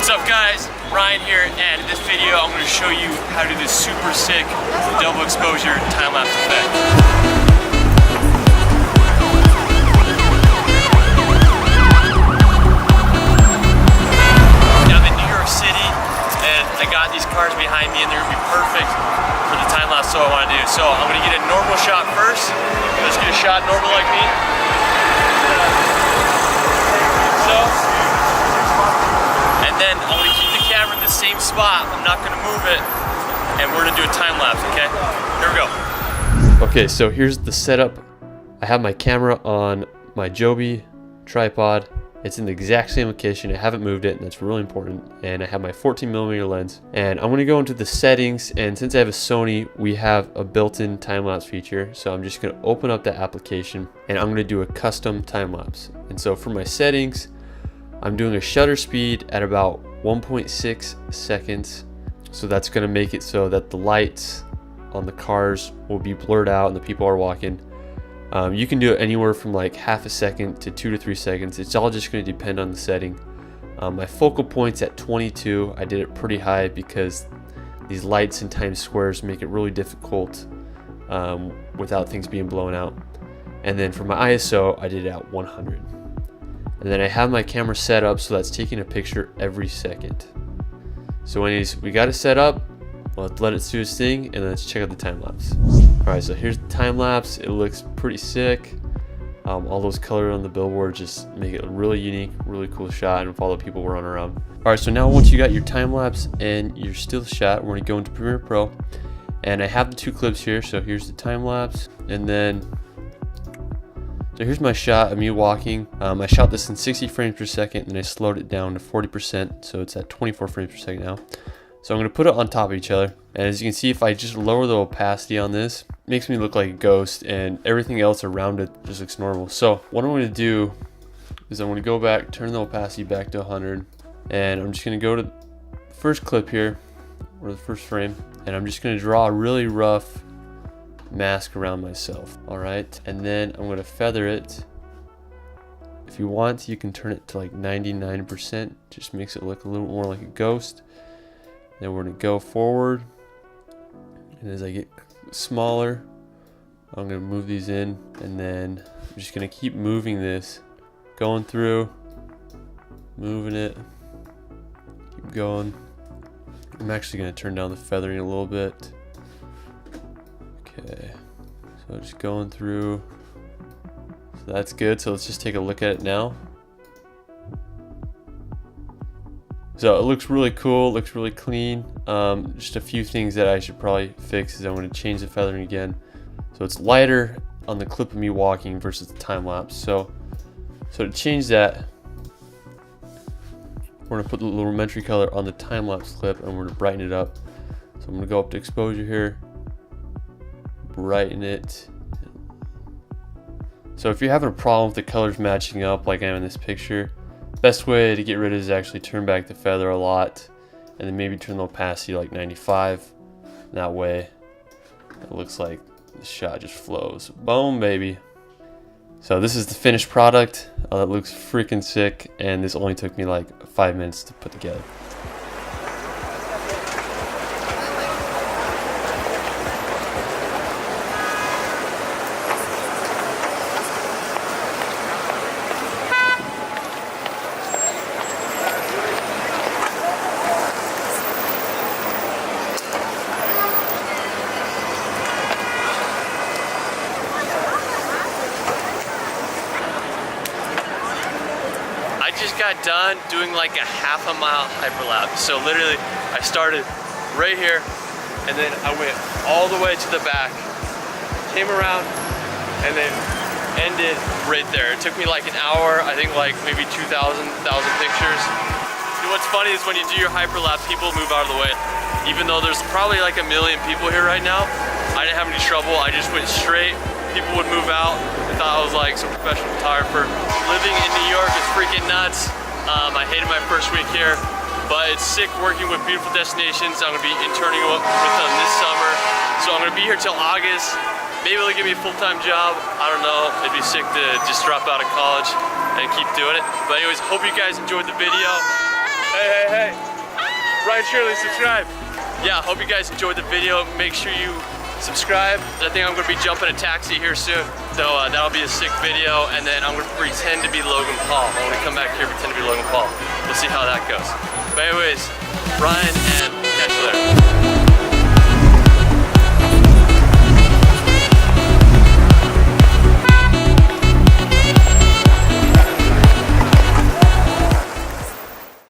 What's up guys, Ryan here, and in this video I'm going to show you how to do this super sick double exposure time-lapse effect. Now I'm in New York City and I got these cars behind me and they're going to be perfect for the time-lapse I want to do. So I'm going to get a normal shot first. Let's get a shot normal like me. And then I'm going to keep the camera in the same spot. I'm not going to move it. And we're going to do a time lapse, okay? Here we go. Okay, so here's the setup. I have my camera on my Joby tripod. It's in the exact same location. I haven't moved it, and that's really important. And I have my 14mm lens. And I'm going to go into the settings. And since I have a Sony, we have a built-in time-lapse feature. So I'm just going to open up the application, and I'm going to do a custom time-lapse. And so for my settings, I'm doing a shutter speed at about 1.6 seconds. So that's going to make it so that the lights on the cars will be blurred out and the people are walking. You can do it anywhere from like half a second to 2 to 3 seconds. It's all just going to depend on the setting. My focal point's at 22. I did it pretty high because these lights in Times Squares make it really difficult without things being blown out. And then for my ISO, I did it at 100. And then I have my camera set up so that's taking a picture every second. So anyways, we got it set up. Let's let it do its thing, and then let's check out the time lapse. All right, so here's the time lapse. It looks pretty sick. All those colors on the billboard just make it a really unique, really cool shot, and with all the people running around. All right, so now once you got your time lapse and your still shot, we're gonna go into Premiere Pro, and I have the two clips here. So here's the time lapse, and then so here's my shot of me walking. I shot this in 60 frames per second, and I slowed it down to 40%, so it's at 24 frames per second now. So I'm gonna put it on top of each other, and as you can see, if I just lower the opacity on this, it makes me look like a ghost, and everything else around it just looks normal. So what I'm gonna do is I'm gonna go back, turn the opacity back to 100, and I'm just gonna go to the first clip here, or the first frame, and I'm just gonna draw a really rough mask around myself. All right, and then I'm gonna feather it. If you want, you can turn it to like 99%. Just makes it look a little more like a ghost. Then we're gonna go forward, and as I get smaller, I'm gonna move these in, and then I'm just gonna keep moving this, going through, moving it, keep going. I'm actually gonna turn down the feathering a little bit. Okay, so just going through. So that's good. So let's just take a look at it now. So it looks really cool, looks really clean. Just a few things that I should probably fix is I'm going to change the feathering again. So it's lighter on the clip of me walking versus the time lapse. So to change that, we're going to put the little Lumetri color on the time lapse clip, and we're going to brighten it up. So I'm going to go up to exposure here, brighten it. So if you're having a problem with the colors matching up like I am in this picture, best way to get rid of it is actually turn back the feather a lot, and then maybe turn the opacity to like 95. That way it looks like the shot just flows. Boom, baby. So this is the finished product. It looks freaking sick, and this only took me like 5 minutes to put together. I just got done doing like a half a mile hyperlapse. So literally I started right here, and then I went all the way to the back, came around, and then ended right there. It took me like an hour, I think like maybe 2,000 pictures. What's funny is when you do your hyperlapse, people move out of the way. Even though there's probably like 1 million people here right now, I didn't have any trouble. I just went straight. People would move out. They thought I was like some professional photographer. Living in New York is freaking nuts. I hated my first week here, but it's sick working with beautiful destinations. I'm gonna be interning with them this summer. So I'm gonna be here till August. Maybe they'll give me a full-time job. I don't know. It'd be sick to just drop out of college and keep doing it. But anyways, hope you guys enjoyed the video. Hey, hey, hey. Ryan Shirley, subscribe. Yeah, hope you guys enjoyed the video. Make sure you subscribe. I think I'm gonna be jumping a taxi here soon. So that'll be a sick video. And then I'm gonna pretend to be Logan Paul. I'm gonna come back here and pretend to be Logan Paul. We'll see how that goes. But anyways, Ryan, and catch you later.